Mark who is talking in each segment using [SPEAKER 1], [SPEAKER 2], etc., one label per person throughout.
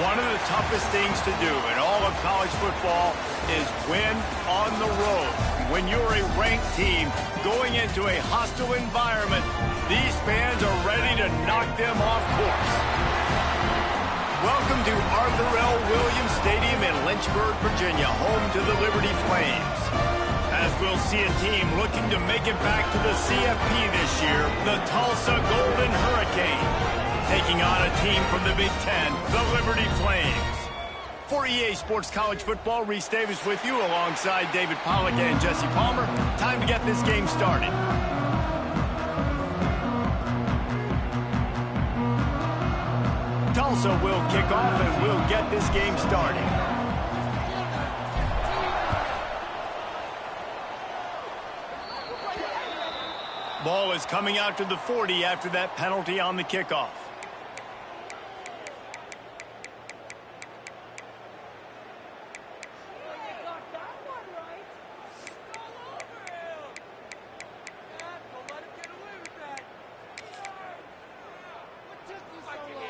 [SPEAKER 1] One of the toughest things to do in all of college football is win on the road. When you're a ranked team going into a hostile environment, these fans are ready to knock them off course. Welcome to Arthur L. Williams Stadium in Lynchburg, Virginia, home to the Liberty Flames. As we'll see a team looking to make it back to the CFP this year, the Tulsa Golden Hurricane, taking on a team from the Big Ten, the Liberty Flames. For EA Sports College Football, Reese Davis with you alongside David Pollack and Jesse Palmer. Time to get this game started. Tulsa will kick off and we'll get this game started. Ball is coming out to the 40 after that penalty on the kickoff.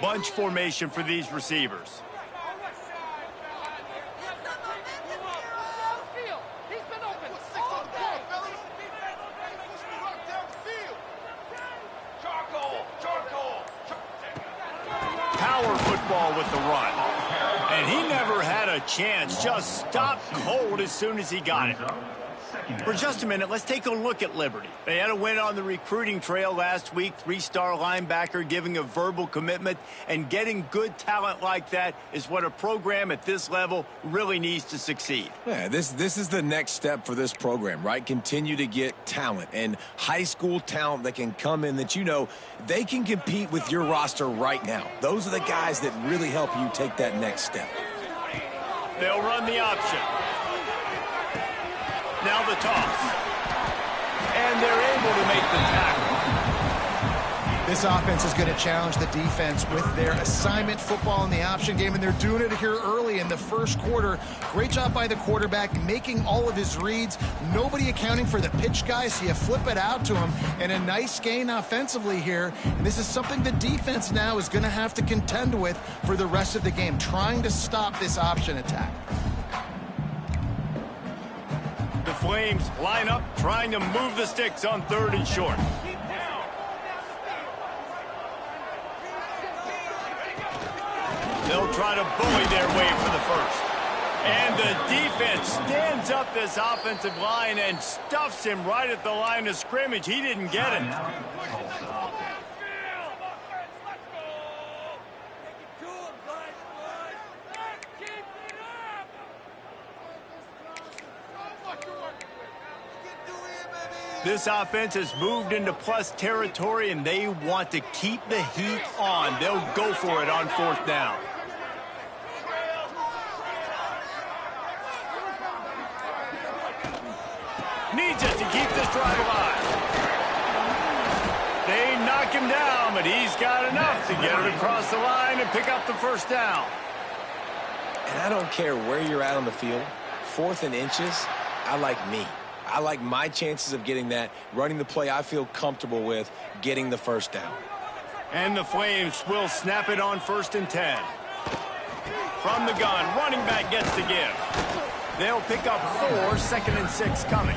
[SPEAKER 1] Bunch formation for these receivers. Power football with the run. And he never had a chance. Just stopped cold as soon as he got it. For just a minute, let's take a look at Liberty. They had a win on the recruiting trail last week. 3-star linebacker giving a verbal commitment, and getting good talent like that is what a program at this level really needs to succeed.
[SPEAKER 2] Yeah, this is the next step for this program, right? Continue to get talent and high school talent that can come in that, you know, they can compete with your roster right now. Those are the guys that really help you take that next step.
[SPEAKER 1] They'll run the option. Now the toss. And they're able to make the tackle.
[SPEAKER 3] This offense is going to challenge the defense with their assignment football in the option game, and they're doing it here early in the first quarter. Great job by the quarterback, making all of his reads. Nobody accounting for the pitch guy, so you flip it out to him. And a nice gain offensively here. And this is something the defense now is going to have to contend with for the rest of the game, trying to stop this option attack.
[SPEAKER 1] The Flames line up, trying to move the sticks on 3rd and short. They'll try to bully their way for the first. And the defense stands up this offensive line and stuffs him right at the line of scrimmage. He didn't get it. This offense has moved into plus territory, and they want to keep the heat on. They'll go for it on 4th down. Needs it to keep this drive alive. They knock him down, but he's got enough to get it across the line and pick up the 1st down.
[SPEAKER 2] And I don't care where you're at on the field, 4th and inches, I like me. I like my chances of getting that, running the play I feel comfortable with, getting the 1st down.
[SPEAKER 1] And the Flames will snap it on 1st and 10. From the gun, running back gets the give. They'll pick up 4, 2nd and 6 coming.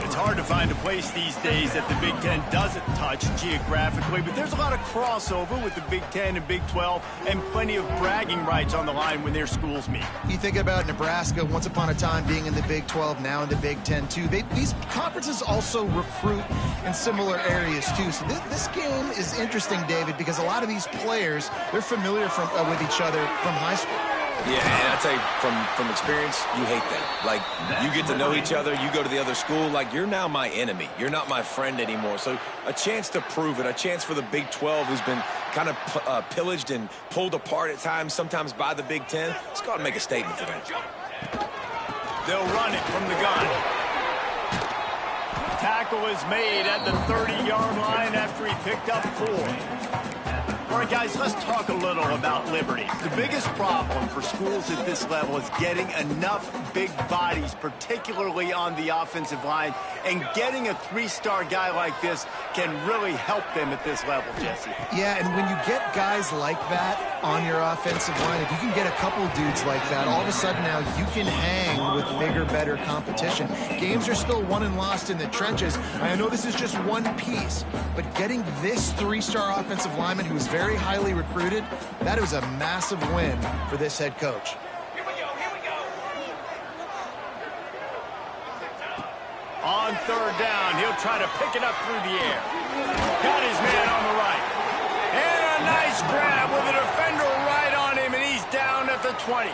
[SPEAKER 1] It's hard to find a place these days that the Big Ten doesn't touch geographically, but there's a lot of crossover with the Big Ten and Big 12 and plenty of bragging rights on the line when their schools meet.
[SPEAKER 3] You think about Nebraska once upon a time being in the Big 12, now in the Big 10 too. These conferences also recruit in similar areas too. So this game is interesting, David, because a lot of these players, they're familiar with each other from high school.
[SPEAKER 2] Yeah, and I tell you, from experience, you hate that. Like, you get to know each other, you go to the other school, like, you're now my enemy. You're not my friend anymore. So a chance to prove it, a chance for the Big 12, who's been kind of pillaged and pulled apart at times, sometimes by the Big 10. Let's go out and make a statement for them.
[SPEAKER 1] They'll run it from the gun. Tackle is made at the 30-yard line after he picked up 4. All right, guys, let's talk a little about Liberty. The biggest problem for schools at this level is getting enough big bodies, particularly on the offensive line, and getting a three-star guy like this can really help them at this level, Jesse.
[SPEAKER 3] Yeah, and when you get guys like that on your offensive line, if you can get a couple dudes like that, all of a sudden now you can hang with bigger, better competition. Games are still won and lost in the trenches. I know this is just one piece, but getting this three-star offensive lineman who's very highly recruited, that is a massive win for this head coach.
[SPEAKER 1] On third down, he'll try to pick it up through the air. Got his man on the right. And a nice grab with a defender right on him, and he's down at the 20.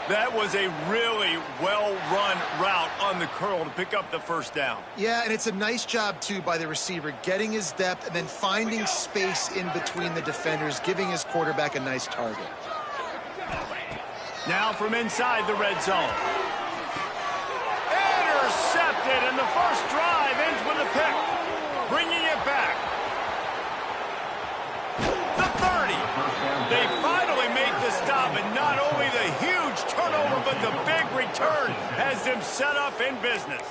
[SPEAKER 1] That was a really well-run route on the curl to pick up the first down.
[SPEAKER 3] Yeah, and it's a nice job, too, by the receiver, getting his depth and then finding space in between the defenders, giving his quarterback a nice target.
[SPEAKER 1] Now from inside the red zone. Intercepted, and the first drive ends with a pick. Bringing it back. The 30. They finally make the stop, and not only the huge turnover, but the big return has them set up in business.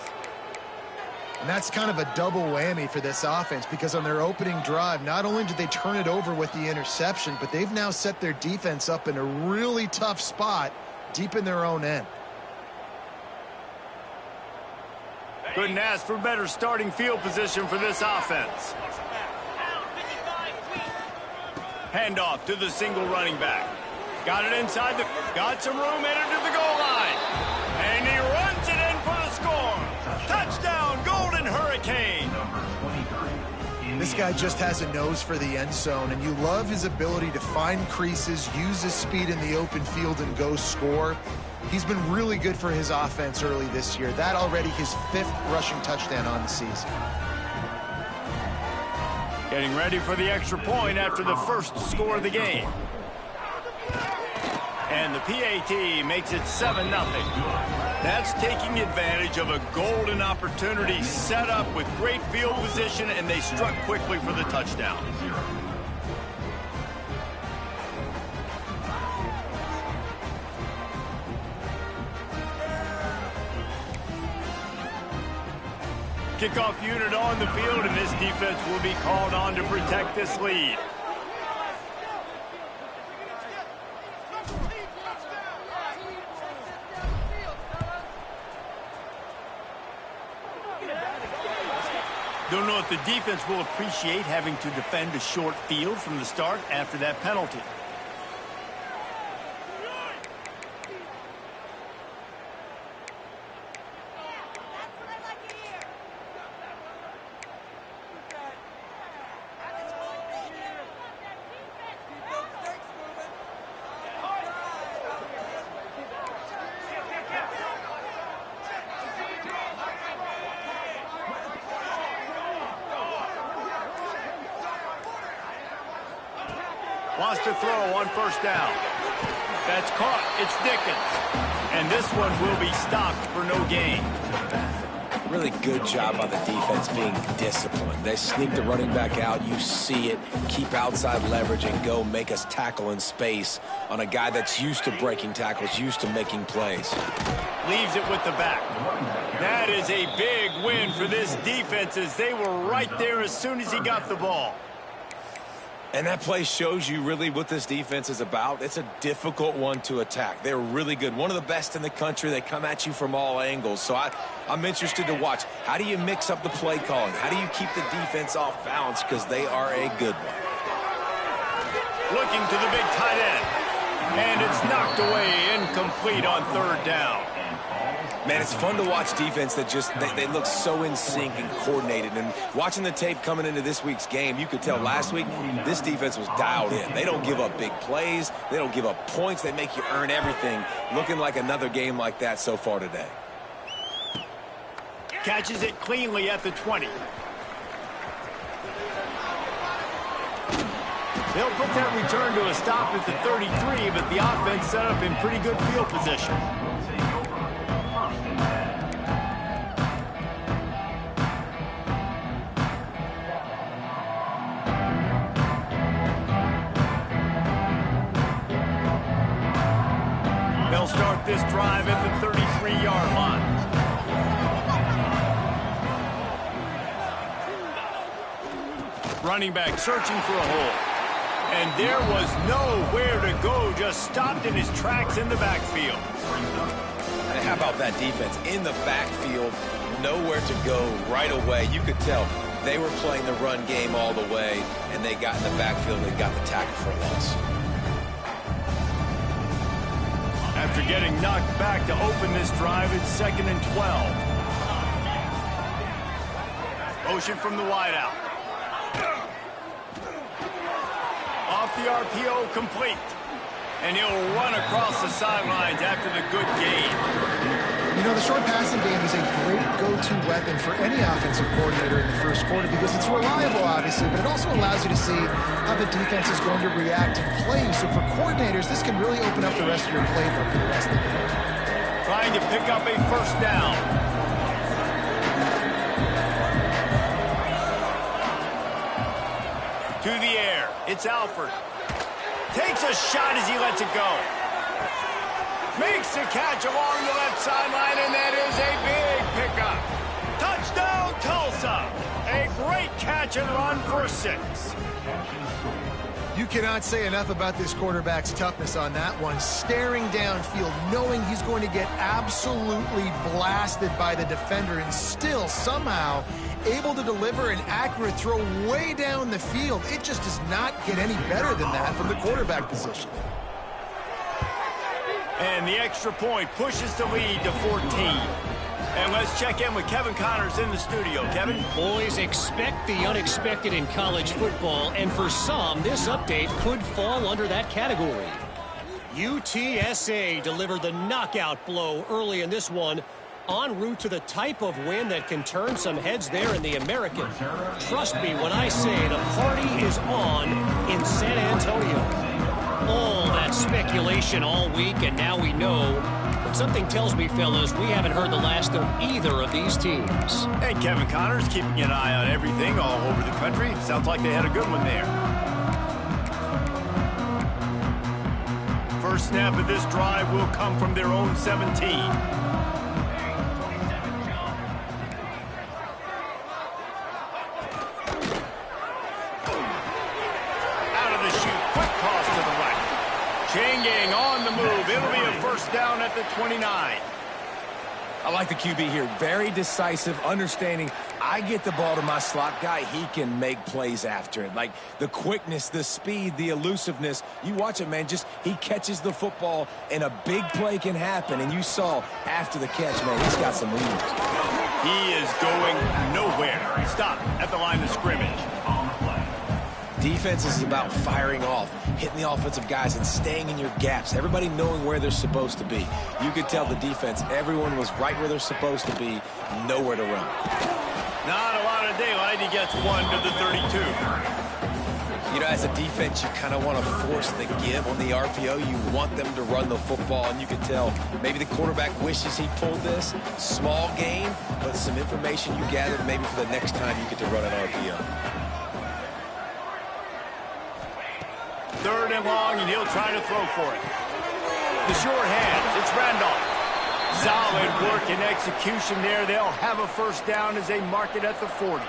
[SPEAKER 3] And that's kind of a double whammy for this offense, because on their opening drive, not only did they turn it over with the interception, but they've now set their defense up in a really tough spot deep in their own end.
[SPEAKER 1] Couldn't ask for better starting field position for this offense. Handoff to the single running back. Got it inside got some room, headed to the goal line. And he runs it in for the score. Touchdown, Golden Hurricane.
[SPEAKER 3] This guy just has a nose for the end zone, and you love his ability to find creases, use his speed in the open field, and go score. He's been really good for his offense early this year. That already his 5th rushing touchdown on the season.
[SPEAKER 1] Getting ready for the extra point after the first score of the game. And the PAT makes it 7-0. That's taking advantage of a golden opportunity set up with great field position, and they struck quickly for the touchdown. Kickoff unit on the field, and this defense will be called on to protect this lead. Don't know if the defense will appreciate having to defend a short field from the start after that penalty. Wants to throw on first down. That's caught. It's Dickens. And this one will be stopped for no gain.
[SPEAKER 2] Really good job by the defense being disciplined. They sneak the running back out. You see it. Keep outside leverage and go make us tackle in space on a guy that's used to breaking tackles, used to making plays.
[SPEAKER 1] Leaves it with the back. That is a big win for this defense, as they were right there as soon as he got the ball.
[SPEAKER 2] And that play shows you really what this defense is about. It's a difficult one to attack. They're really good. One of the best in the country. They come at you from all angles. So I'm interested to watch. How do you mix up the play calling? How do you keep the defense off balance? Because they are a good one.
[SPEAKER 1] Looking to the big tight end. And it's knocked away, incomplete on third down.
[SPEAKER 2] Man, it's fun to watch defense that just, they look so in sync and coordinated. And watching the tape coming into this week's game, you could tell last week this defense was dialed in. They don't give up big plays. They don't give up points. They make you earn everything. Looking like another game like that so far today.
[SPEAKER 1] Catches it cleanly at the 20. They'll put that return to a stop at the 33, but the offense set up in pretty good field position. they'll start this drive at the 33-yard line. Running back searching for a hole. And there was nowhere to go, just stopped in his tracks in the backfield.
[SPEAKER 2] And how about that defense? In the backfield, nowhere to go right away. You could tell they were playing the run game all the way, and they got in the backfield and got the tackle for a loss.
[SPEAKER 1] After getting knocked back to open this drive, it's 2nd and 12. Motion from the wideout. Off the RPO, complete. And he'll run across the sidelines after the good gain.
[SPEAKER 3] You know, the short passing game is a great go-to weapon for any offensive coordinator in the first quarter because it's reliable, obviously, but it also allows you to see how the defense is going to react and play. So for coordinators, this can really open up the rest of your playbook for the rest of the game.
[SPEAKER 1] Trying to pick up a first down. To the air. It's Alford. Takes a shot as he lets it go. Makes the catch along the left sideline, and that is a big pickup. Touchdown, Tulsa. A great catch and run for 6.
[SPEAKER 3] You cannot say enough about this quarterback's toughness on that one. Staring downfield, knowing he's going to get absolutely blasted by the defender, and still somehow able to deliver an accurate throw way down the field. It just does not get any better than that from the quarterback position.
[SPEAKER 1] And the extra point pushes the lead to 14. And let's check in with Kevin Connors in the studio. Kevin?
[SPEAKER 4] Boys, expect the unexpected in college football, and for some, this update could fall under that category. UTSA delivered the knockout blow early in this one, en route to the type of win that can turn some heads there in the American. Trust me when I say the party is on in San Antonio. All that speculation all week, and now we know. But something tells me, fellas, we haven't heard the last of either of these teams.
[SPEAKER 1] Hey, Kevin Connors keeping an eye on everything all over the country. Sounds like they had a good one there. First snap of this drive will come from their own 17. Chain gang on the move. It'll be a first down at the 29.
[SPEAKER 2] I like the QB here. Very decisive, understanding I get the ball to my slot guy, he can make plays after it. Like the quickness, the speed, the elusiveness. You watch it, man, just he catches the football and a big play can happen. And you saw after the catch, man, he's got some moves.
[SPEAKER 1] He is going nowhere. Stop at the line of scrimmage.
[SPEAKER 2] Defense is about firing off, hitting the offensive guys, and staying in your gaps. Everybody knowing where they're supposed to be. You could tell the defense, everyone was right where they're supposed to be, nowhere to run.
[SPEAKER 1] Not a lot of daylight. He gets one to the 32.
[SPEAKER 2] You know, as a defense, you kind of want to force the give on the RPO. You want them to run the football, and you can tell maybe the quarterback wishes he pulled this. Small gain, but some information you gathered maybe for the next time you get to run an RPO.
[SPEAKER 1] Third and long, and he'll try to throw for it. The sure hands, it's Randolph. Solid work and execution there. They'll have a first down as they mark it at the 40.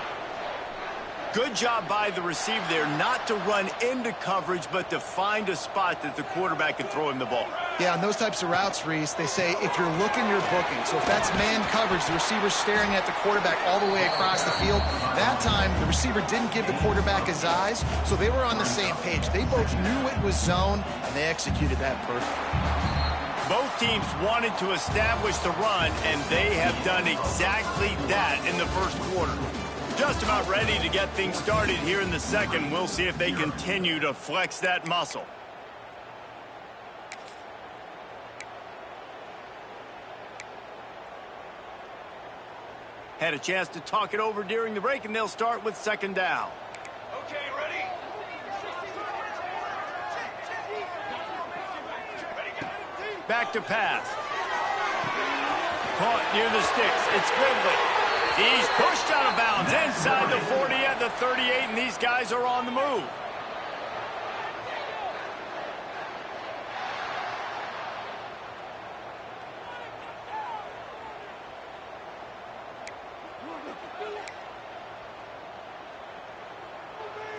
[SPEAKER 1] Good job by the receiver there, not to run into coverage, but to find a spot that the quarterback can throw him the ball.
[SPEAKER 3] Yeah, on those types of routes, Reese, they say if you're looking, you're booking. So if that's man coverage, the receiver's staring at the quarterback all the way across the field. That time, the receiver didn't give the quarterback his eyes, so they were on the same page. They both knew it was zone, and they executed that perfectly.
[SPEAKER 1] Both teams wanted to establish the run, and they have done exactly that in the first quarter. Just about ready to get things started here in the second. We'll see if they continue to flex that muscle. Had a chance to talk it over during the break, and they'll start with second down.
[SPEAKER 5] Okay, ready?
[SPEAKER 1] Back to pass. Caught near the sticks. It's Gridley. He's pushed out of bounds inside the 40 at the 38, and these guys are on the move.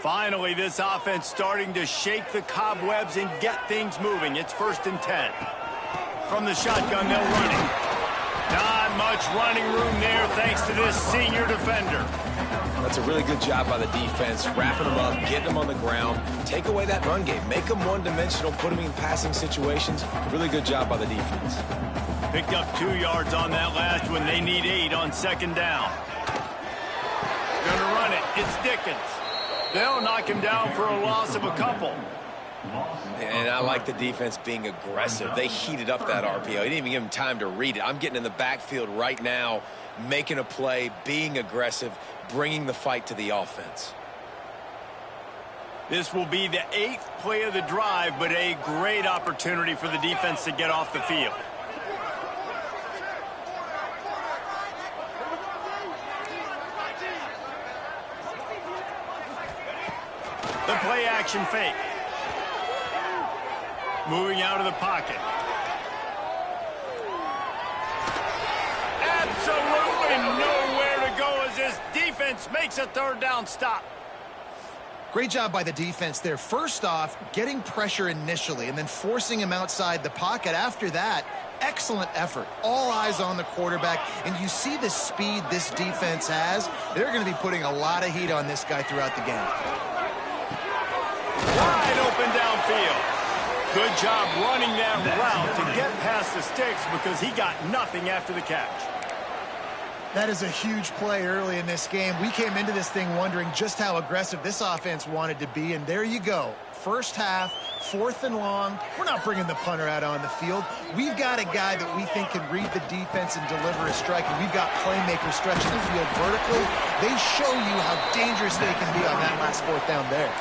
[SPEAKER 1] Finally, this offense starting to shake the cobwebs and get things moving. It's 1st and 10. From the shotgun, they'll run it. Not much running room there thanks to this senior defender.
[SPEAKER 2] That's a really good job by the defense, wrapping them up, getting them on the ground. Take away that run game. Make them one-dimensional, put them in passing situations. Really good job by the defense.
[SPEAKER 1] Picked up 2 yards on that last one. They need 8 on 2nd down. Gonna run it. It's Dickens. They'll knock him down for a loss of a couple.
[SPEAKER 2] And I like the defense being aggressive. They heated up that RPO. He didn't even give him time to read it. I'm getting in the backfield right now, making a play, being aggressive, bringing the fight to the offense.
[SPEAKER 1] This will be the 8th play of the drive, but a great opportunity for the defense to get off the field. The play action fake. Moving out of the pocket. Absolutely nowhere to go as this defense makes a 3rd down stop.
[SPEAKER 3] Great job by the defense there. First off, getting pressure initially and then forcing him outside the pocket. After that, excellent effort. All eyes on the quarterback. And you see the speed this defense has. They're going to be putting a lot of heat on this guy throughout the game.
[SPEAKER 1] Wide open downfield. Good job running that route to get past the sticks because he got nothing after the catch.
[SPEAKER 3] That is a huge play early in this game. We came into this thing wondering just how aggressive this offense wanted to be, and there you go. First half, 4th and long. We're not bringing the punter out on the field. We've got a guy that we think can read the defense and deliver a strike, and we've got playmakers stretching the field vertically. They show you how dangerous they can be on that last 4th down there.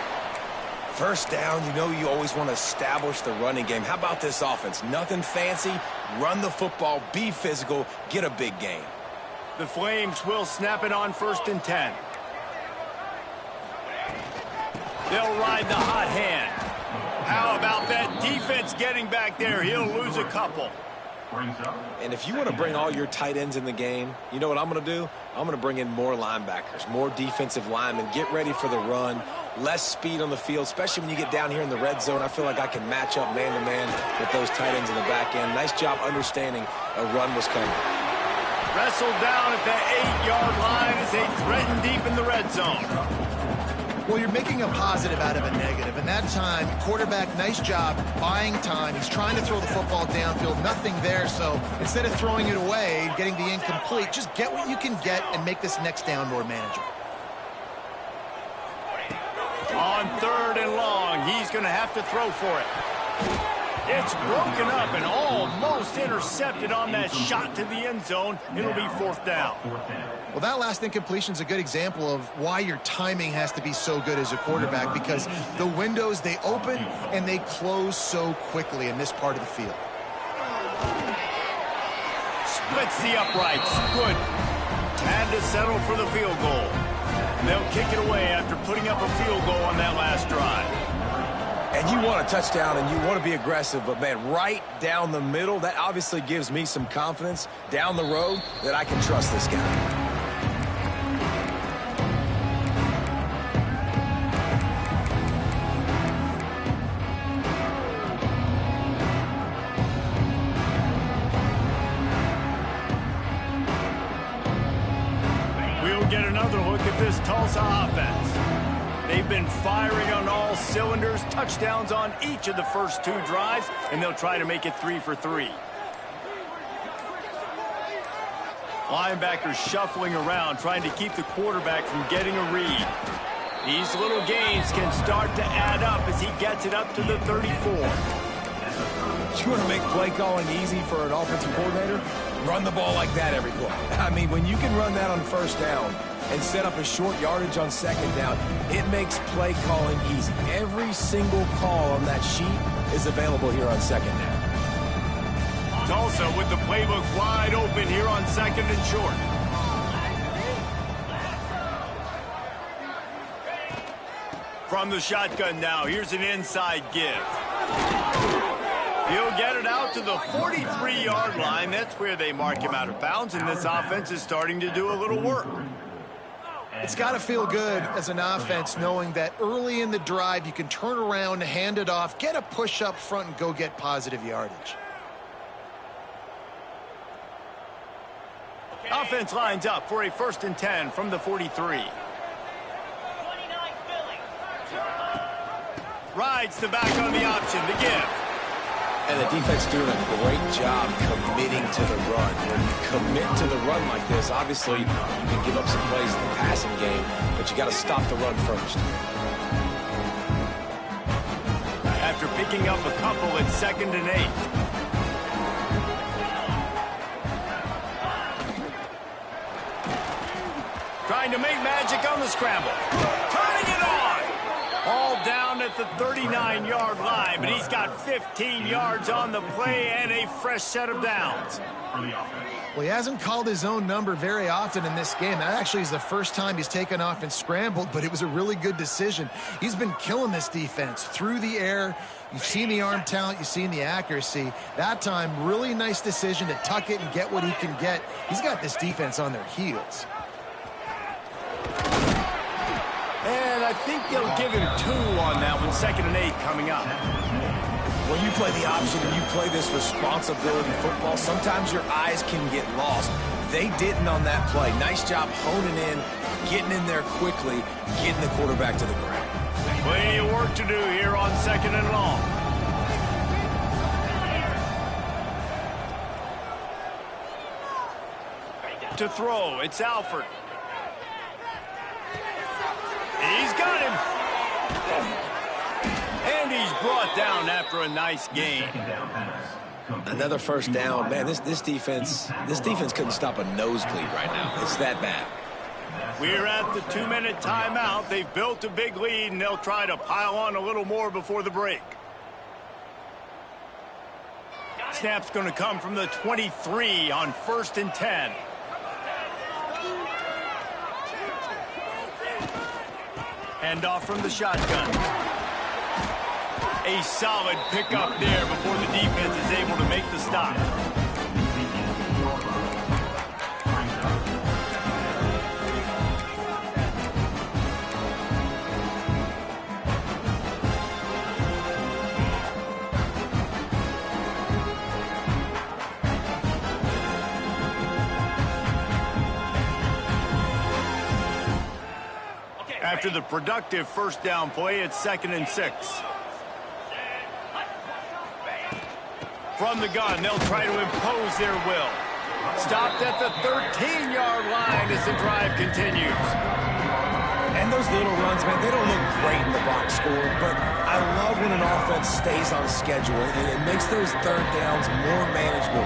[SPEAKER 2] First down, you know you always want to establish the running game. How about this offense? Nothing fancy. Run the football, be physical, get a big gain.
[SPEAKER 1] The Flames will snap it on 1st and 10. They'll ride the hot hand. How about that defense getting back there? He'll lose a couple.
[SPEAKER 2] And if you want to bring all your tight ends in the game, you know what I'm going to do? I'm going to bring in more linebackers, more defensive linemen, get ready for the run, less speed on the field, especially when you get down here in the red zone. I feel like I can match up man-to-man with those tight ends in the back end. Nice job understanding a run was coming.
[SPEAKER 1] Wrestled down at the 8-yard line as they threaten deep in the red zone.
[SPEAKER 3] Well, you're making a positive out of a negative. And that time, quarterback, nice job buying time. He's trying to throw the football downfield. Nothing there. So instead of throwing it away, getting the incomplete, just get what you can get and make this next down more manageable.
[SPEAKER 1] On 3rd and long, he's going to have to throw for it. It's broken up and almost intercepted on that shot to the end zone. It'll be 4th down.
[SPEAKER 3] Well, that last incompletion is a good example of why your timing has to be so good as a quarterback, because the windows, they open and they close so quickly in this part of the field.
[SPEAKER 1] Splits the uprights. Good. Had to settle for the field goal. They'll kick it away after putting up a field goal on that last drive.
[SPEAKER 2] And you want a touchdown and you want to be aggressive, but, man, right down the middle, that obviously gives me some confidence down the road that I can trust this guy.
[SPEAKER 1] We'll get another look at this Tulsa offense. They've been firing on all cylinders, touchdowns on each of the first 2 drives, and they'll try to make it 3 for 3. Linebackers shuffling around, trying to keep the quarterback from getting a read. These little gains can start to add up as he gets it up to the 34.
[SPEAKER 2] You want to make play calling easy for an offensive coordinator? Run the ball like that every play. I mean, when you can run that on 1st down and set up a short yardage on 2nd down, it makes play calling easy. Every single call on that sheet is available here on 2nd down.
[SPEAKER 1] Tulsa with the playbook wide open here on 2nd and short. From the shotgun now, here's an inside give. He'll get it out to the 43-yard line. That's where they mark him out of bounds, and this offense is starting to do a little work.
[SPEAKER 3] It's got to feel good as an offense knowing that early in the drive you can turn around, hand it off, get a push up front, and go get positive yardage.
[SPEAKER 1] Offense lines up for a 1st and 10 from the 43. Rides the back on the option, the give.
[SPEAKER 2] And the defense doing a great job committing to the run. When you commit to the run like this, obviously you can give up some plays in the passing game, but you got to stop the run first.
[SPEAKER 1] After picking up a couple at 2nd and 8. Trying to make magic on the scramble. Turning it on. All down at the 39-yard line, but he's got 15 yards on the play and a fresh set of downs.
[SPEAKER 3] Well, he hasn't called his own number very often in this game. That actually is the first time he's taken off and scrambled, but it was a really good decision. He's been killing this defense through the air. You've seen the arm talent, you've seen the accuracy. That time, really nice decision to tuck it and get what he can get. He's got this defense on their heels.
[SPEAKER 1] And I think they'll give him 2 on that one. 2nd and 8 coming up.
[SPEAKER 2] When you play the option and you play this responsibility football, sometimes your eyes can get lost. They didn't on that play. Nice job honing in, getting in there quickly, getting the quarterback to the ground.
[SPEAKER 1] Plenty of work to do here on 2nd and long. To throw, it's Alford. He's got him. And he's brought down after a nice gain.
[SPEAKER 2] Another 1st down. Man, this defense couldn't stop a nosebleed right now. It's that bad.
[SPEAKER 1] We're at the 2-minute timeout. They've built a big lead, and they'll try to pile on a little more before the break. Snap's going to come from the 23 on 1st and 10. Hand off from the shotgun. A solid pickup there before the defense is able to make the stop. After the productive 1st down play, it's 2nd and 6. From the gun, they'll try to impose their will. Stopped at the 13-yard line as the drive continues.
[SPEAKER 2] And those little runs, man, they don't look great in the box score, but I love when an offense stays on schedule, and it makes those 3rd downs more manageable,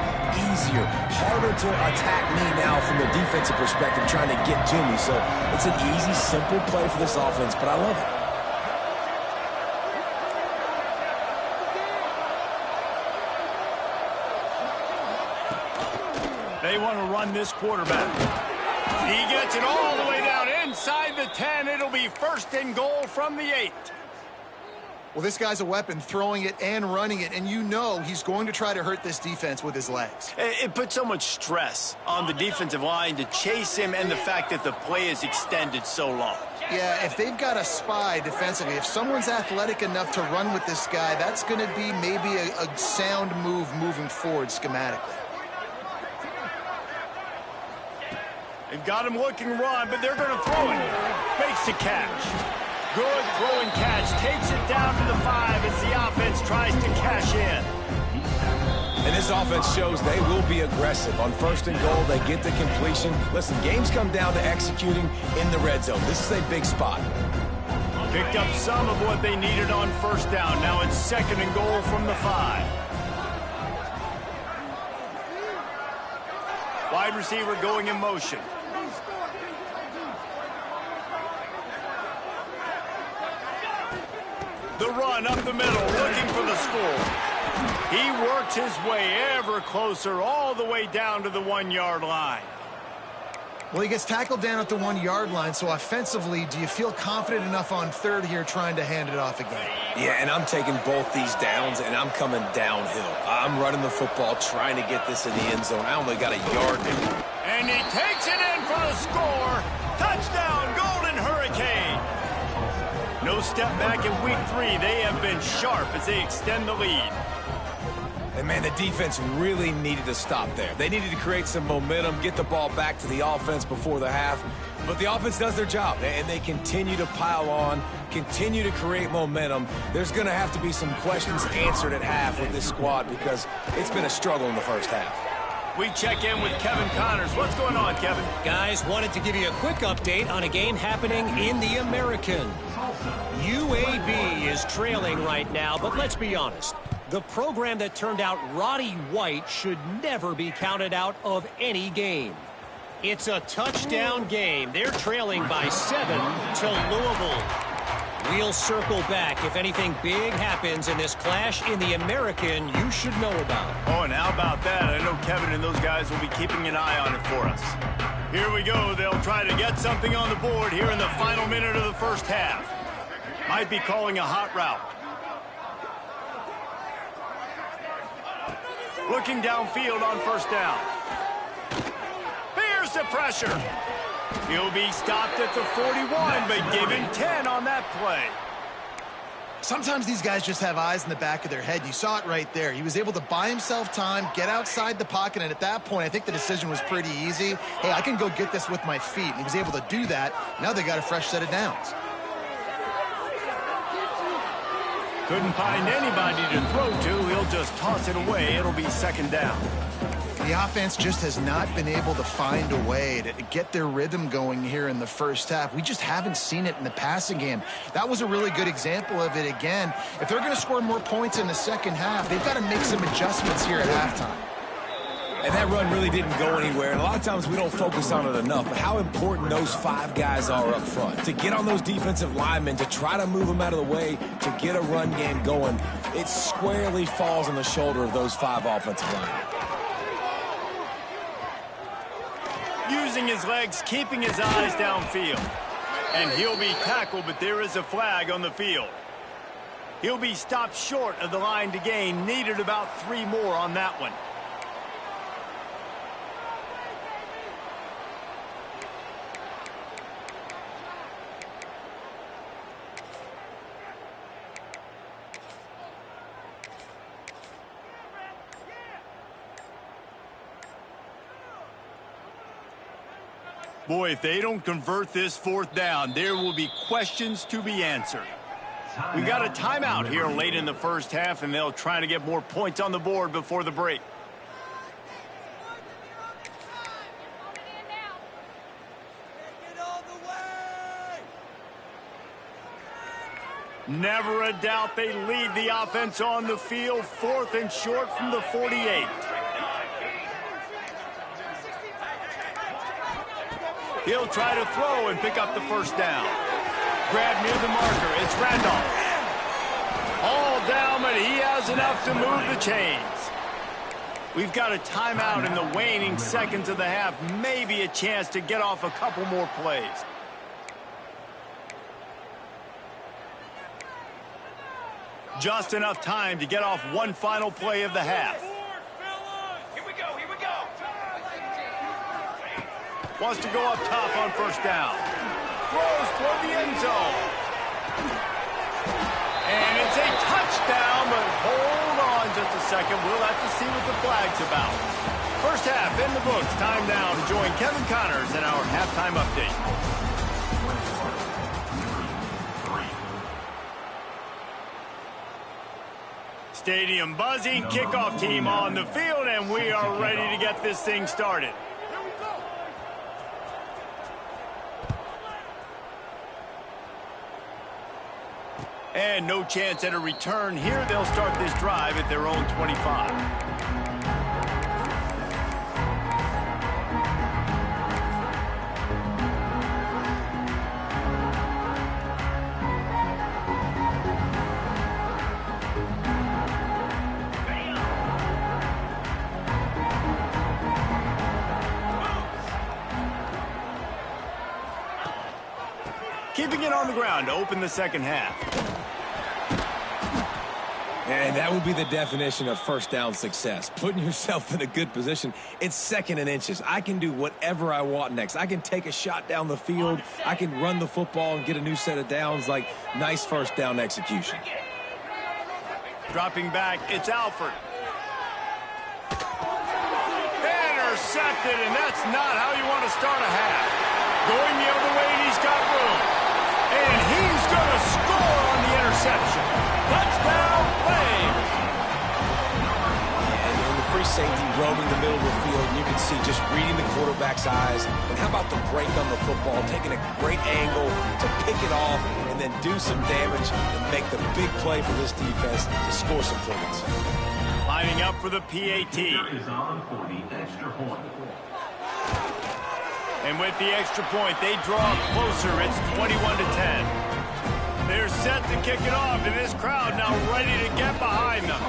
[SPEAKER 2] easier, harder to attack me now from the defensive perspective trying to get to me. So it's an easy, simple play for this offense, but I love it.
[SPEAKER 1] They want to run this quarterback. He gets it all the way down inside the 10. It'll be 1st and goal from the 8.
[SPEAKER 3] Well, this guy's a weapon, throwing it and running it, and you know he's going to try to hurt this defense with his legs.
[SPEAKER 1] It puts so much stress on the defensive line to chase him and the fact that the play is extended so long.
[SPEAKER 3] Yeah, if they've got a spy defensively, if someone's athletic enough to run with this guy, that's going to be maybe a sound move moving forward schematically.
[SPEAKER 1] They've got him looking run, but they're going to throw it. Makes the catch. Good throwing catch. Takes it down to the 5 as the offense tries to cash in.
[SPEAKER 2] And this offense shows they will be aggressive. On 1st and goal, they get the completion. Listen, games come down to executing in the red zone. This is a big spot.
[SPEAKER 1] Picked up some of what they needed on 1st down. Now it's 2nd and goal from the 5. Wide receiver going in motion. The run up the middle, looking for the score. He works his way ever closer, all the way down to the 1-yard line.
[SPEAKER 3] Well, he gets tackled down at the 1-yard line, so offensively, do you feel confident enough on 3rd here trying to hand it off again?
[SPEAKER 2] Yeah, and I'm taking both these downs, and I'm coming downhill. I'm running the football, trying to get this in the end zone. I only got a yard now.
[SPEAKER 1] And he takes it in for the score. Touchdown, Golden Hurricane! No step back in week 3. They have been sharp as they extend the lead.
[SPEAKER 2] And, man, the defense really needed to stop there. They needed to create some momentum, get the ball back to the offense before the half. But the offense does their job, and they continue to pile on, continue to create momentum. There's going to have to be some questions answered at half with this squad because it's been a struggle in the first half.
[SPEAKER 1] We check in with Kevin Connors. What's going on, Kevin?
[SPEAKER 4] Guys, wanted to give you a quick update on a game happening in the American. UAB is trailing right now, but let's be honest. The program that turned out Roddy White should never be counted out of any game. It's a touchdown game. They're trailing by 7 to Louisville. We'll circle back if anything big happens in this clash in the American you should know about.
[SPEAKER 1] Oh, and how about that? I know Kevin and those guys will be keeping an eye on it for us. Here we go. They'll try to get something on the board here in the final minute of the first half. Might be calling a hot route. Looking downfield on first down. Here's the pressure. He'll be stopped at the 41, but given 10 on that play.
[SPEAKER 3] Sometimes these guys just have eyes in the back of their head. You saw it right there. He was able to buy himself time, get outside the pocket, and at that point, I think the decision was pretty easy. Hey, I can go get this with my feet. And he was able to do that. Now they got a fresh set of downs.
[SPEAKER 1] Couldn't find anybody to throw to. He'll just toss it away. It'll be second down.
[SPEAKER 3] The offense just has not been able to find a way to get their rhythm going here in the first half. We just haven't seen it in the passing game. That was a really good example of it again. If they're going to score more points in the second half, they've got to make some adjustments here at halftime.
[SPEAKER 2] And that run really didn't go anywhere. And a lot of times we don't focus on it enough, but how important those 5 guys are up front. To get on those defensive linemen, to try to move them out of the way, to get a run game going, it squarely falls on the shoulder of those 5 offensive linemen.
[SPEAKER 1] Using his legs, keeping his eyes downfield. And he'll be tackled, but there is a flag on the field. He'll be stopped short of the line to gain. Needed about 3 more on that one. Boy, if they don't convert this 4th down, there will be questions to be answered. We got a timeout here late in the first half, and they'll try to get more points on the board before the break. Never a doubt they lead the offense on the field, 4th and short from the 48. He'll try to throw and pick up the first down. Grab near the marker. It's Randolph. All down, but he has enough to move the chains. We've got a timeout in the waning seconds of the half. Maybe a chance to get off a couple more plays. Just enough time to get off one final play of the half. Wants to go up top on first down. Throws toward the end zone. And it's a touchdown, but hold on just a second. We'll have to see what the flag's about. First half in the books. Time now to join Kevin Connors in our halftime update. Stadium buzzing, kickoff team on the field, and we are ready to get this thing started. And no chance at a return here. They'll start this drive at their own 25. Keeping it on the ground to open the second half.
[SPEAKER 2] And that would be the definition of first down success. Putting yourself in a good position. It's second and inches. I can do whatever I want next. I can take a shot down the field. I can run the football and get a new set of downs. Like, nice first down execution.
[SPEAKER 1] Dropping back, it's Alford. Intercepted, and that's not how you want to start a half. Going the other way, and he's got room. And he's going to score on the interception. Touchdown, Flames!
[SPEAKER 2] And in the free safety roaming the middle of the field, and you can see just reading the quarterback's eyes. And how about the break on the football, taking a great angle to pick it off and then do some damage and make the big play for this defense to score some points.
[SPEAKER 1] Lining up for the PAT. And with the extra point, they draw closer. It's 21-10. They're set to kick it off, and this crowd now ready to get behind them.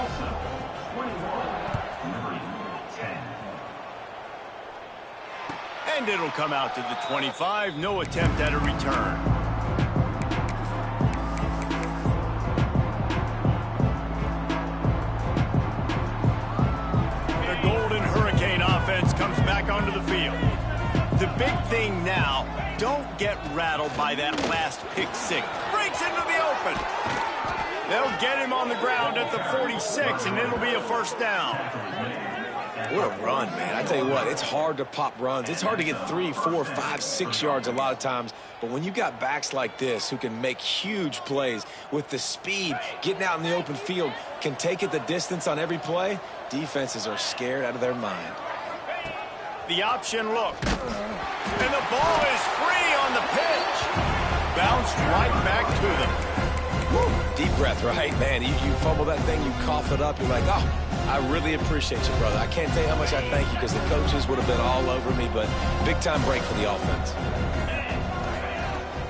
[SPEAKER 1] And it'll come out to the 25. No attempt at a return. The Golden Hurricane offense comes back onto the field. The big thing now, don't get rattled by that last pick six. Breaks into the open. They'll get him on the ground at the 46, and it'll be a first down.
[SPEAKER 2] What a run, man. I tell you what, it's hard to pop runs. It's hard to get 3, 4, 5, 6 yards a lot of times. But when you got backs like this who can make huge plays with the speed, getting out in the open field, can take it the distance on every play, defenses are scared out of their mind.
[SPEAKER 1] The option look. And the ball is free on the pitch. Bounced right back to them.
[SPEAKER 2] Woo. Deep breath, right? Man, you fumble that thing, you cough it up, you're like, oh, I really appreciate you, brother. I can't tell you how much I thank you because the coaches would have been all over me, but big-time break for the offense.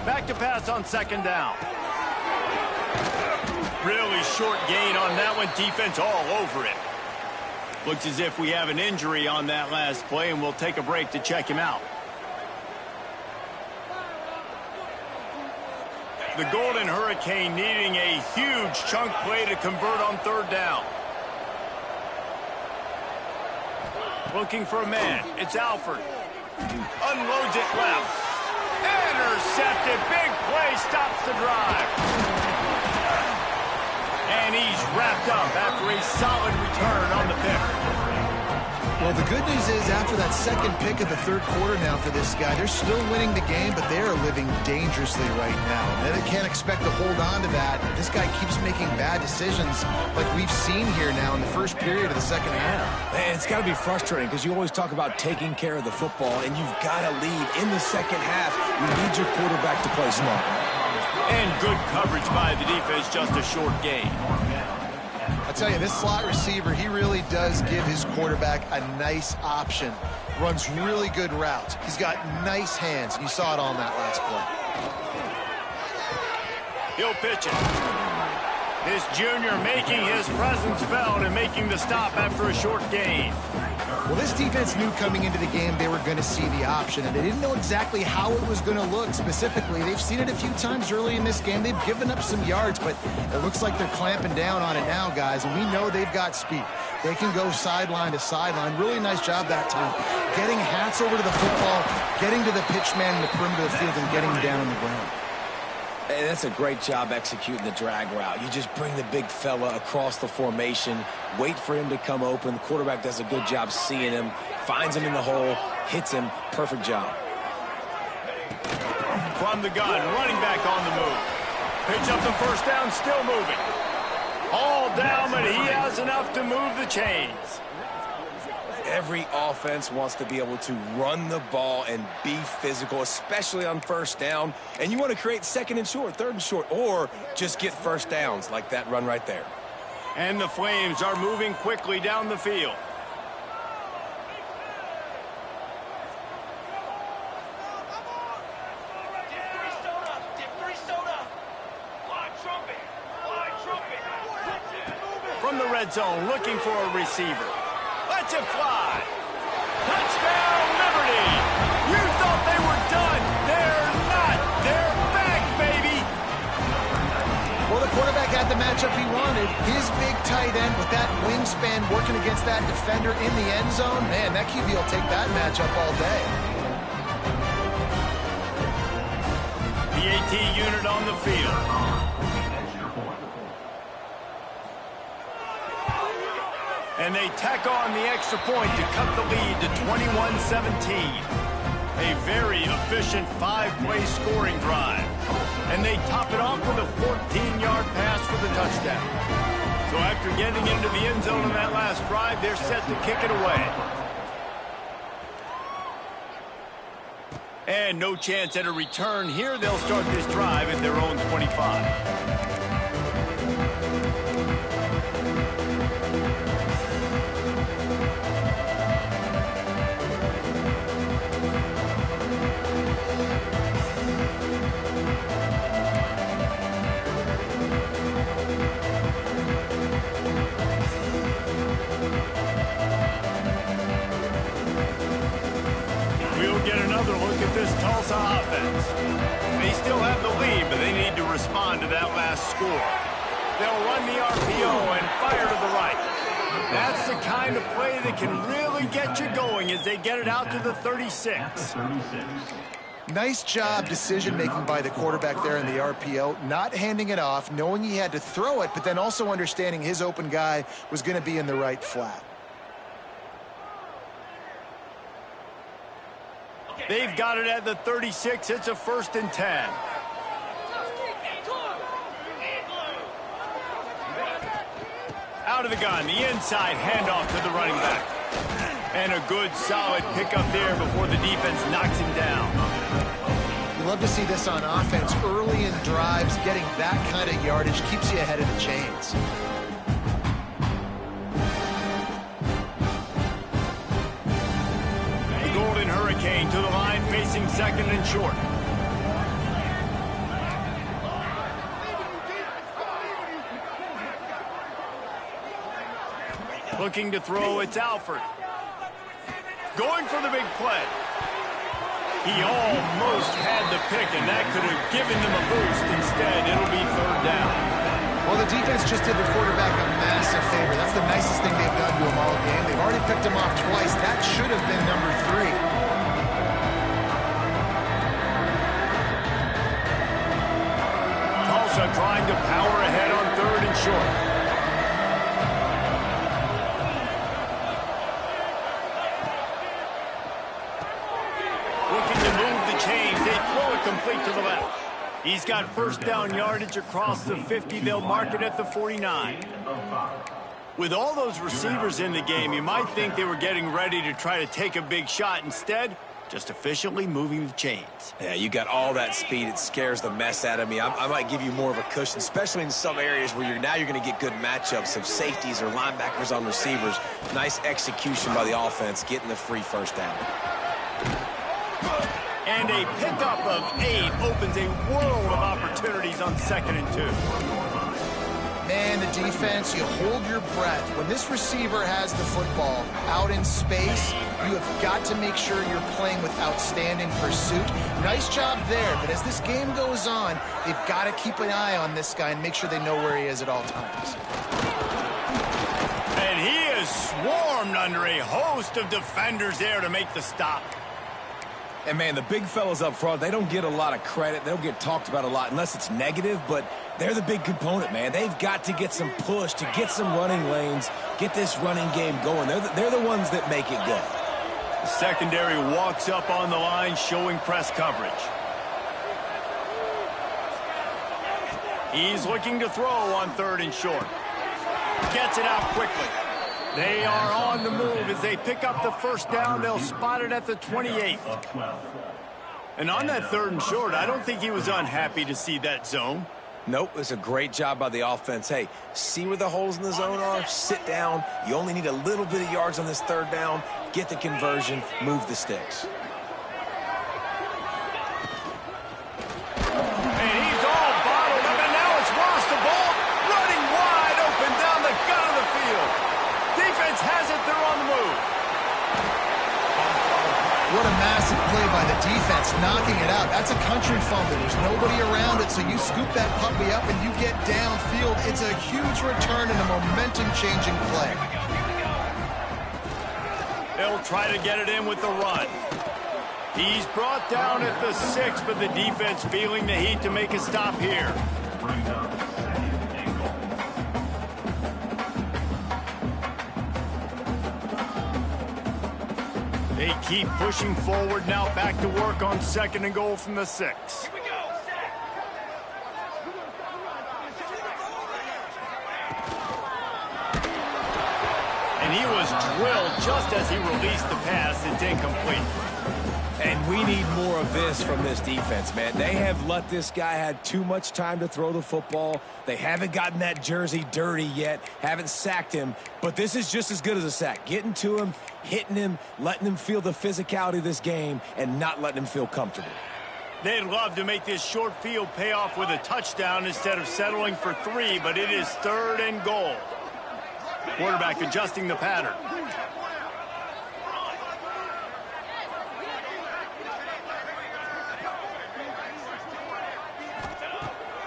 [SPEAKER 1] Back to pass on second down. Really short gain on that one. Defense all over it. Looks as if we have an injury on that last play, and we'll take a break to check him out. The Golden Hurricane needing a huge chunk play to convert on third down. Looking for a man. It's Alford. Unloads it left. Intercepted. Big play. Stops the drive. And he's wrapped up after a solid return on the pick.
[SPEAKER 3] Well, the good news is after that second pick of the third quarter now for this guy, they're still winning the game, but they are living dangerously right now. And they can't expect to hold on to that. This guy keeps making bad decisions like we've seen here now in the first period of the second half.
[SPEAKER 2] Man, it's got to be frustrating because you always talk about taking care of the football, and you've got to lead in the second half. You need your quarterback to play smart.
[SPEAKER 1] And good coverage by the defense, just a short gain.
[SPEAKER 3] I tell you, this slot receiver, he really does give his quarterback a nice option. Runs really good routes. He's got nice hands. You saw it on that last play.
[SPEAKER 1] He'll pitch it. This junior making his presence felt and making the stop after a short gain.
[SPEAKER 3] Well, this defense knew coming into the game they were going to see the option, and they didn't know exactly how it was going to look specifically. They've seen it a few times early in this game. They've given up some yards, but it looks like they're clamping down on it now, guys, and we know they've got speed. They can go sideline to sideline. Really nice job that time. Getting hats over to the football, getting to the pitch man in the perimeter of the field, and getting him down on the ground.
[SPEAKER 2] And that's a great job executing the drag route. You just bring the big fella across the formation, wait for him to come open. The quarterback does a good job seeing him, finds him in the hole, hits him. Perfect job.
[SPEAKER 1] From the gun, running back on the move. Picks up the first down, still moving. All down, but he has enough to move the chains.
[SPEAKER 2] Every offense wants to be able to run the ball and be physical, especially on first down. And you want to create second and short, third and short, or just get first downs like that run right there.
[SPEAKER 1] And the Flames are moving quickly down the field. From the red zone, looking for a receiver. Lets it fly. Touchdown, Liberty. You thought they were done. They're not. They're back, baby.
[SPEAKER 3] Well, the quarterback had the matchup he wanted. Boyd, his big tight end with that wingspan working against that defender in the end zone, man, that QB will take that matchup all day.
[SPEAKER 1] The AT unit on the field. And they tack on the extra point to cut the lead to 21-17. A very efficient 5-play scoring drive. And they top it off with a 14-yard pass for the touchdown. So after getting into the end zone in that last drive, they're set to kick it away. And no chance at a return here. They'll start this drive at their own 25. This Tulsa offense. They still have the lead, but they need to respond to that last score. They'll run the RPO and fire to the right. That's the kind of play that can really get you going as they get it out to the 36.
[SPEAKER 3] Nice job decision-making by the quarterback there in the RPO, not handing it off, knowing he had to throw it, but then also understanding his open guy was going to be in the right flat.
[SPEAKER 1] They've got it at the 36. It's a 1st and 10. Out of the gun, the inside handoff to the running back. And a good, solid pickup there before the defense knocks him down.
[SPEAKER 3] You love to see this on offense. Early in drives, getting that kind of yardage keeps you ahead of the chains. Hurricane to the line, facing 2nd and short. Looking to throw, it's Alford. Going for the big play. He almost had the pick, and that could have given them a boost. Instead, it'll be 3rd down. Well, the defense just did the quarterback a massive favor. That's the nicest thing they've done to him all game. They've already picked him off twice. That should have been number 3.
[SPEAKER 1] Trying to power ahead on 3rd and short. Looking to move the chains. They throw it complete to the left. He's got 1st down yardage across the 50. They'll mark it at the 49. With all those receivers in the game, you might think they were getting ready to try to take a big shot. Instead, just efficiently moving the chains.
[SPEAKER 2] Yeah, you got all that speed. It scares the mess out of me. I might give you more of a cushion, especially in some areas where you're going to get good matchups of safeties or linebackers on receivers. Nice execution by the offense, getting the free 1st down.
[SPEAKER 1] And a pickup of 8 opens a world of opportunities on 2nd and 2.
[SPEAKER 3] Man, the defense, you hold your breath. When this receiver has the football out in space, you have got to make sure you're playing with outstanding pursuit. Nice job there, but as this game goes on, they've got to keep an eye on this guy and make sure they know where he is at all times.
[SPEAKER 1] And he is swarmed under a host of defenders there to make the stop.
[SPEAKER 2] And, man, the big fellas up front, they don't get a lot of credit. They don't get talked about a lot unless it's negative, but they're the big component, man. They've got to get some push, to get some running lanes, get this running game going. They're the ones that make it go.
[SPEAKER 1] The secondary walks up on the line, showing press coverage. He's looking to throw on 3rd and short. Gets it out quickly. They are on the move as they pick up the 1st down. They'll spot it at the 28. And on that 3rd and short, I don't think he was unhappy to see that zone.
[SPEAKER 2] Nope, it's a great job by the offense. Hey, see where the holes in the zone are, sit down. You only need a little bit of yards on this 3rd down. Get the conversion, move the sticks.
[SPEAKER 1] And he's all bottled up, and now it's Ross, the ball running wide open down the gut of the field. Defense has it, they're on the move.
[SPEAKER 3] What a massive play by the defense, knocking it out. That's a country fumble. There's nobody around it, so you scoop that puppy up and you get downfield. It's a huge return and a momentum-changing play.
[SPEAKER 1] They'll try to get it in with the run. He's brought down at the 6, but the defense feeling the heat to make a stop here. They keep pushing forward now, back to work on 2nd and goal from the 6. And he was drilled just as he released the pass. It's incomplete.
[SPEAKER 2] And we need more of this from this defense, man. They have let this guy have too much time to throw the football. They haven't gotten that jersey dirty yet, haven't sacked him. But this is just as good as a sack. Getting to him, hitting him, letting him feel the physicality of this game, and not letting him feel comfortable.
[SPEAKER 1] They'd love to make this short field pay off with a touchdown instead of settling for 3, but it is 3rd and goal. Quarterback adjusting the pattern.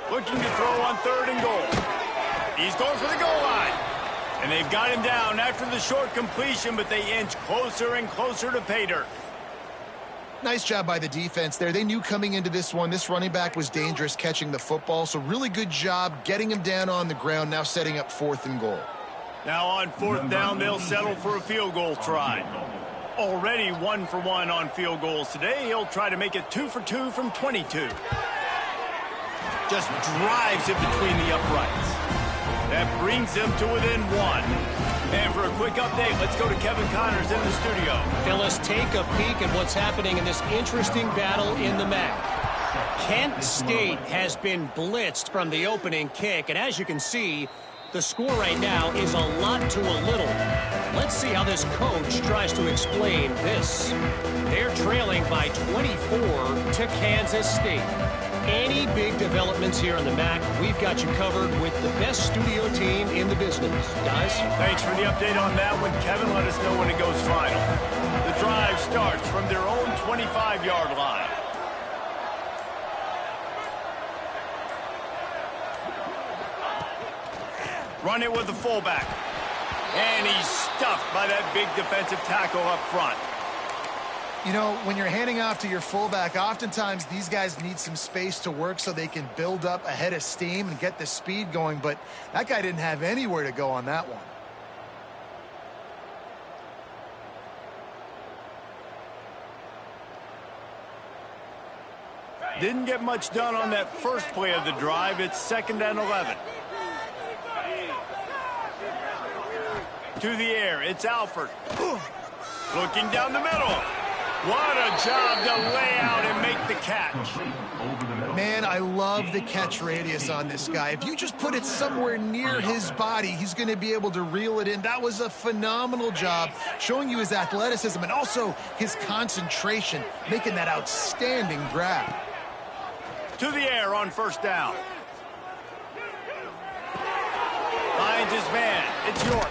[SPEAKER 1] Looking to throw on 3rd and goal. He's going for the goal line. And they've got him down after the short completion, but they inch closer and closer to pay dirt.
[SPEAKER 3] Nice job by the defense there. They knew coming into this one, this running back was dangerous catching the football, so really good job getting him down on the ground, now setting up 4th and goal.
[SPEAKER 1] Now on 4th down, they'll settle for a field goal try. Already 1 for 1 on field goals today. He'll try to make it 2 for 2 from 22. Just drives it between the uprights. That brings them to within 1. And for a quick update, let's go to Kevin Connors in the studio.
[SPEAKER 4] Phyllis, take a peek at what's happening in this interesting battle in the MAC. Kent State has been blitzed from the opening kick, and as you can see, the score right now is a lot to a little. Let's see how this coach tries to explain this. They're trailing by 24 to Kansas State. Any big developments here in the MAC, we've got you covered with the best studio team in the business. Guys?
[SPEAKER 1] Thanks for the update on that one, Kevin. Let us know when it goes final. The drive starts from their own 25-yard line. Run it with the fullback. And he's stuffed by that big defensive tackle up front.
[SPEAKER 3] You know, when you're handing off to your fullback, oftentimes these guys need some space to work so they can build up a head of steam and get the speed going, but that guy didn't have anywhere to go on that one.
[SPEAKER 1] Didn't get much done on that first play of the drive. It's 2nd and 11. To the air, it's Alford. Looking down the middle. What a job to lay out and make the catch.
[SPEAKER 3] Man, I love the catch radius on this guy. If you just put it somewhere near his body, he's going to be able to reel it in. That was a phenomenal job, showing you his athleticism and also his concentration, making that outstanding grab.
[SPEAKER 1] To the air on 1st down. Finds his man. It's York.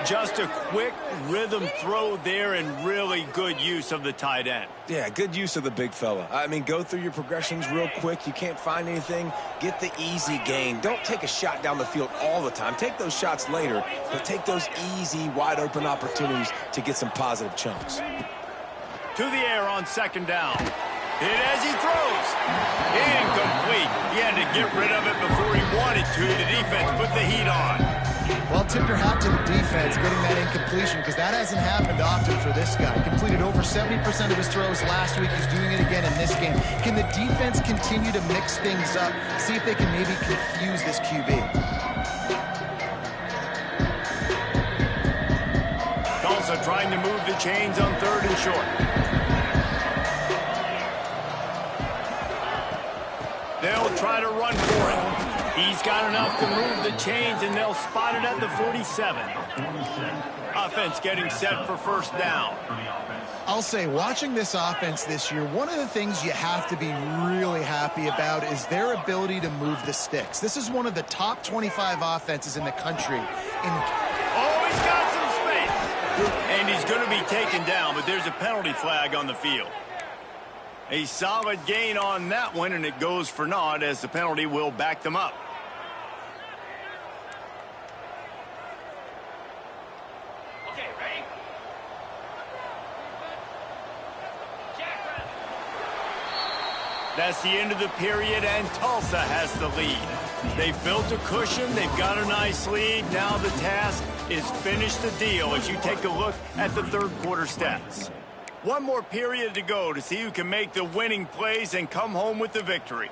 [SPEAKER 1] Just a quick rhythm throw there and really good use of the tight end.
[SPEAKER 2] Yeah, good use of the big fella. I mean, go through your progressions real quick. You can't find anything. Get the easy gain. Don't take a shot down the field all the time. Take those shots later, but take those easy, wide-open opportunities to get some positive chunks.
[SPEAKER 1] To the air on 2nd down. Hit as he throws. Incomplete. He had to get rid of it before he wanted to. The defense put the heat on.
[SPEAKER 3] Well, tip your hat to the defense getting that incompletion, because that hasn't happened often for this guy. Completed over 70% of his throws last week. He's doing it again in this game. Can the defense continue to mix things up? See if they can maybe confuse this QB.
[SPEAKER 1] Tulsa trying to move the chains on 3rd and short. They'll try to run for it. He's got enough to move the chains, and they'll spot it at the 47. Offense getting set for 1st down.
[SPEAKER 3] I'll say, watching this offense this year, one of the things you have to be really happy about is their ability to move the sticks. This is one of the top 25 offenses in the country.
[SPEAKER 1] Oh, he's got some space. And And he's going to be taken down, but there's a penalty flag on the field. A solid gain on that one, and it goes for naught as the penalty will back them up.
[SPEAKER 5] Okay, ready?
[SPEAKER 1] That's the end of the period, and Tulsa has the lead. They've built a cushion. They've got a nice lead. Now the task is finish the deal as you take a look at the third quarter stats. One more period to go to see who can make the winning plays and come home with the victory.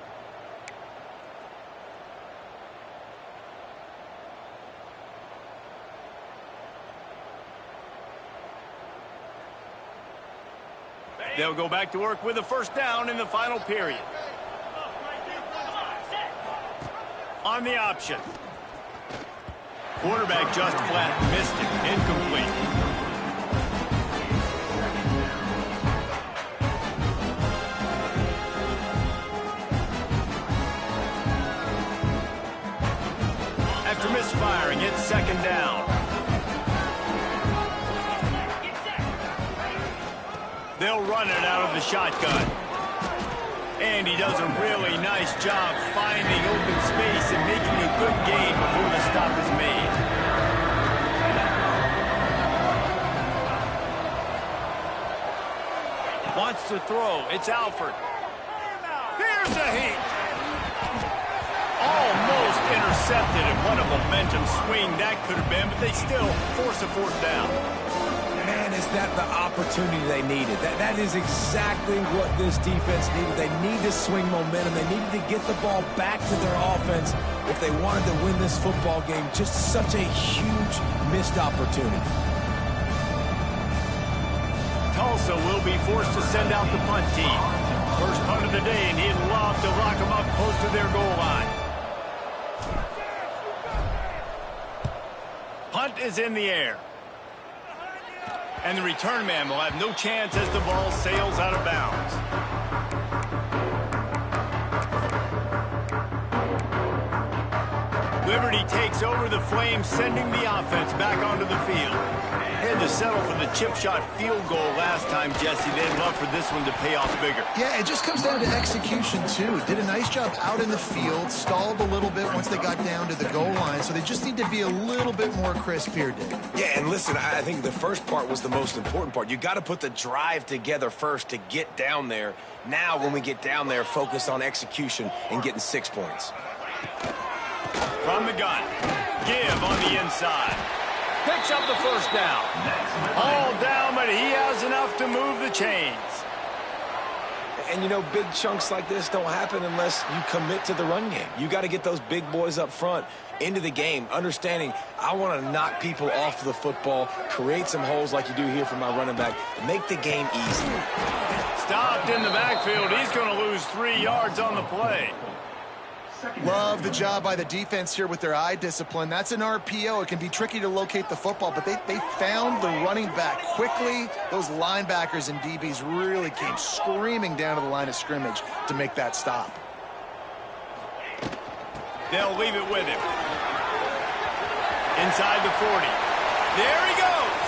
[SPEAKER 1] They'll go back to work with a first down in the final period. On the option. Quarterback just flat missed it. Incomplete. After misfiring, it's second down. They'll run it out of the shotgun. And he does a really nice job finding open space and making a good gain before the stop is made. Wants to throw. It's Alford. Here's a heat. Almost intercepted, and what a momentum swing that could have been, but they still force a fourth down.
[SPEAKER 2] Man, is that the opportunity they needed. That is exactly what this defense needed. They need to swing momentum. They needed to get the ball back to their offense if they wanted to win this football game. Just such a huge missed opportunity.
[SPEAKER 1] Tulsa will be forced to send out the punt team. First punt of the day, and he'd love to lock them up close to their goal line. Punt is in the air. And the return man will have no chance as the ball sails out of bounds. Liberty takes over the Flames, sending the offense back onto the field. They had to settle for the chip shot field goal last time, Jesse. They'd love for this one to pay off bigger.
[SPEAKER 3] Yeah, it just comes down to execution, too. Did a nice job out in the field, stalled a little bit once they got down to the goal line, so they just need to be a little bit more crisp here, Dave.
[SPEAKER 2] Yeah, and listen, I think the first part was the most important part. You got to put the drive together first to get down there. Now, when we get down there, focus on execution and getting 6 points.
[SPEAKER 1] From the gun, give on the inside. Picks up the first down. All down, but he has enough to move the chains.
[SPEAKER 2] And, you know, big chunks like this don't happen unless you commit to the run game. You got to get those big boys up front into the game, understanding I want to knock people off the football, create some holes like you do here for my running back, make the game easy.
[SPEAKER 1] Stopped in the backfield. He's going to lose 3 yards on the play.
[SPEAKER 3] Love the job by the defense here with their eye discipline. That's an RPO. It can be tricky to locate the football, but they found the running back quickly. Those linebackers and DBs really came screaming down to the line of scrimmage to make that stop.
[SPEAKER 1] They'll leave it with him. Inside the 40. There he goes.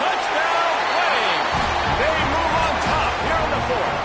[SPEAKER 1] Touchdown, Flames. They move on top here on the fourth.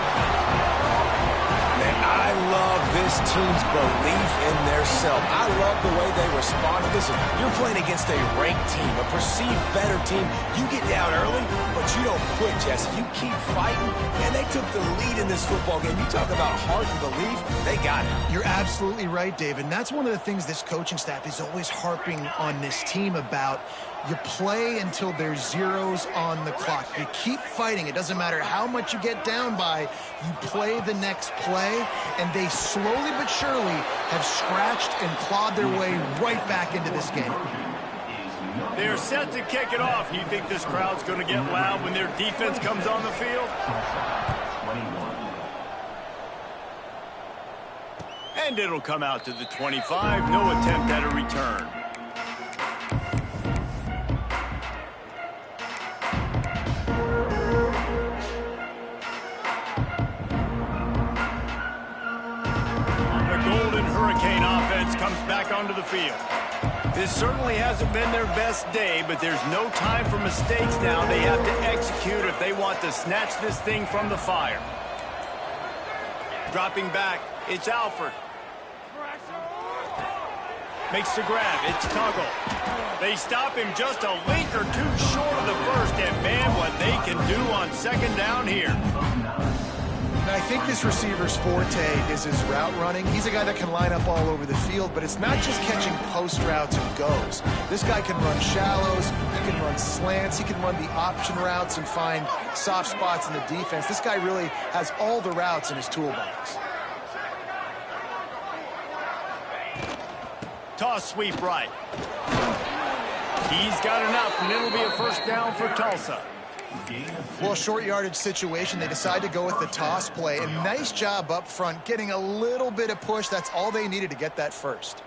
[SPEAKER 2] I love this team's belief in their self. I love the way they responded. Listen, you're playing against a ranked team, a perceived better team. You get down early, but you don't quit, Jesse. You keep fighting, and they took the lead in this football game. You talk about heart and belief, they got it.
[SPEAKER 3] You're absolutely right, David. And that's one of the things this coaching staff is always harping on this team about. You play until there's zeros on the clock. You keep fighting. It doesn't matter how much you get down by. You play the next play, and they slowly but surely have scratched and clawed their way right back into this game.
[SPEAKER 1] They're set to kick it off. You think this crowd's going to get loud when their defense comes on the field? And it'll come out to the 25. No attempt at a return. Hurricane offense comes back onto the field. This certainly hasn't been their best day, but there's no time for mistakes now. They have to execute if they want to snatch this thing from the fire. Dropping back, it's Alford. Makes the grab, it's Tuggle. They stop him just a link or two short of the first, and man, what they can do on second down here.
[SPEAKER 3] And I think this receiver's forte is his route running. He's a guy that can line up all over the field, but it's not just catching post routes and goes. This guy can run shallows, he can run slants, he can run the option routes and find soft spots in the defense. This guy really has all the routes in his toolbox.
[SPEAKER 1] Toss sweep right. He's got enough, and it'll be a first down for Tulsa.
[SPEAKER 3] Well, short yardage situation, they decide to go with the toss play. And nice job up front, getting a little bit of push. That's all they needed to get that first.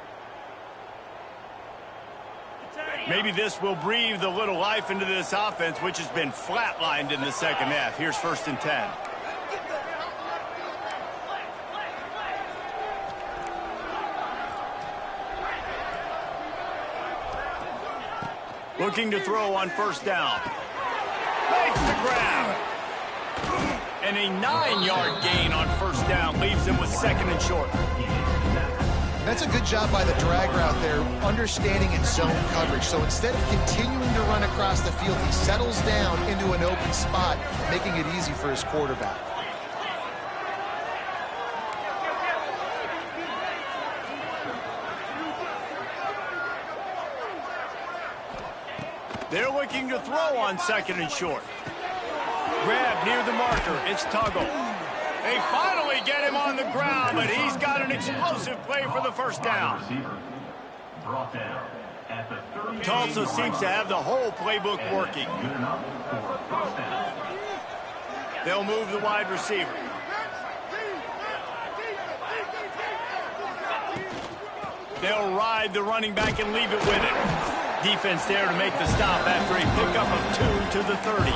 [SPEAKER 1] Maybe this will breathe a little life into this offense, which has been flatlined in the second half. Here's 1st and 10. Looking to throw on first down. Makes the grab. And a 9-yard gain on first down leaves him with 2nd and short.
[SPEAKER 3] That's a good job by the drag route there, understanding its zone coverage. So instead of continuing to run across the field, he settles down into an open spot, making it easy for his quarterback.
[SPEAKER 1] They're looking to throw on 2nd and short. Grab near the marker. It's Tuggle. They finally get him on the ground, but he's got an explosive play for the first down. Tulsa seems to have the whole playbook working. They'll move the wide receiver. They'll ride the running back and leave it with it. Defense there to make the stop after a pickup of 2 to the 30.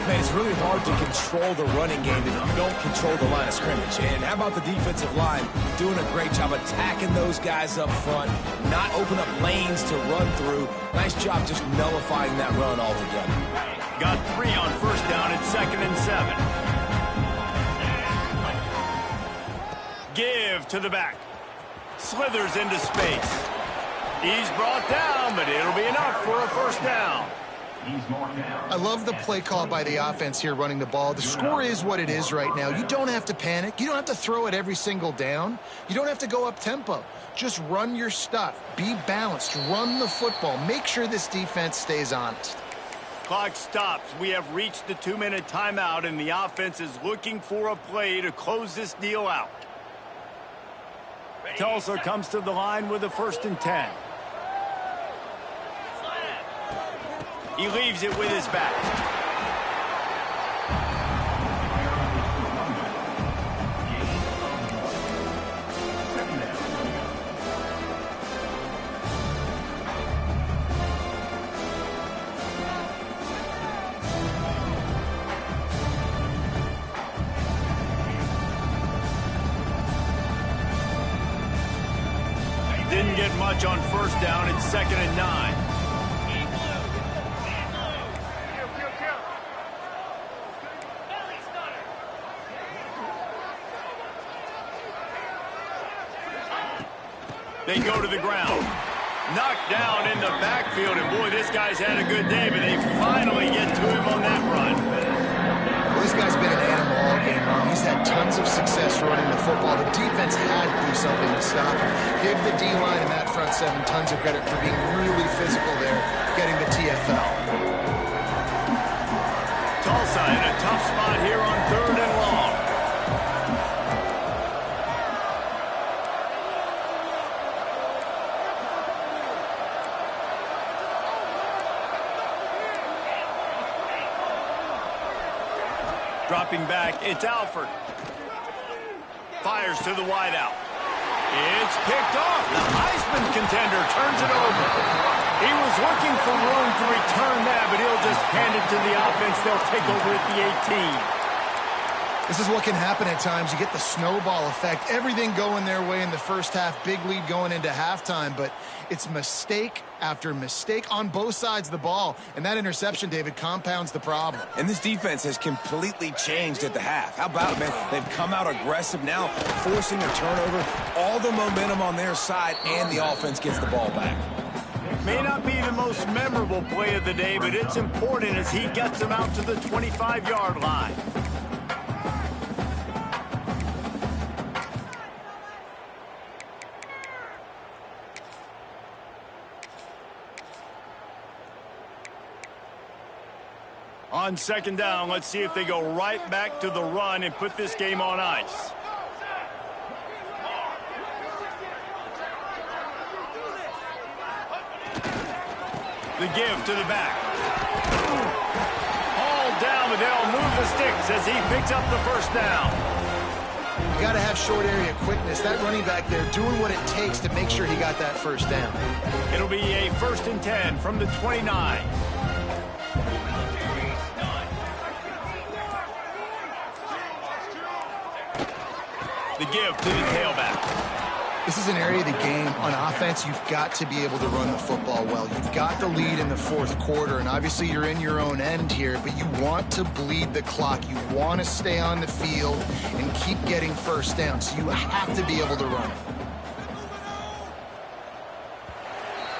[SPEAKER 2] Man, it's really hard to control the running game if you don't control the line of scrimmage. And how about the defensive line doing a great job attacking those guys up front, not open up lanes to run through. Nice job just nullifying that run altogether.
[SPEAKER 1] Got 3 on first down at 2nd and 7. Give to the back. Slithers into space. He's brought down, but it'll be enough for a first down.
[SPEAKER 3] I love the play call by the offense here running the ball. The score is what it is right now. You don't have to panic. You don't have to throw it every single down. You don't have to go up tempo. Just run your stuff. Be balanced. Run the football. Make sure this defense stays honest.
[SPEAKER 1] Clock stops. We have reached the 2-minute timeout, and the offense is looking for a play to close this deal out. Tulsa comes to the line with a 1st and 10. He leaves it with his back. Didn't get much on first down. It's 2nd and 9. They go to the ground. Knocked down in the backfield, and boy, this guy's had a good day, but they finally get to him on that run.
[SPEAKER 3] Well, this guy's been an animal all game long. He's had tons of success running the football. The defense had to do something to stop him. Give the D-line and that front 7 tons of credit for being really physical there, getting the TFL.
[SPEAKER 1] Tulsa in a tough spot here on 3rd and long. Dropping back, it's Alford. Fires to the wideout. It's picked off. The Heisman contender turns it over. He was looking for room to return that, but he'll just hand it to the offense. They'll take over at the 18.
[SPEAKER 3] This is what can happen at times. You get the snowball effect. Everything going their way in the first half. Big lead going into halftime, but it's mistake after mistake on both sides of the ball. And that interception, David, compounds the problem.
[SPEAKER 2] And this defense has completely changed at the half. How about it, man? They've come out aggressive now, forcing a turnover. All the momentum on their side, and the offense gets the ball back.
[SPEAKER 1] May not be the most memorable play of the day, but it's important as he gets them out to the 25-yard line. On second down, let's see if they go right back to the run and put this game on ice. The give to the back. Hauled down, but they'll move the sticks as he picks up the first down.
[SPEAKER 3] You got to have short area quickness. That running back there doing what it takes to make sure he got that first down.
[SPEAKER 1] It'll be a 1st and 10 from the 29. The give to the tailback.
[SPEAKER 3] This is an area of the game on offense you've got to be able to run the football well. You've got the lead in the fourth quarter, and obviously you're in your own end here, but you want to bleed the clock. You want to stay on the field and keep getting first down, so you have to be able to run it.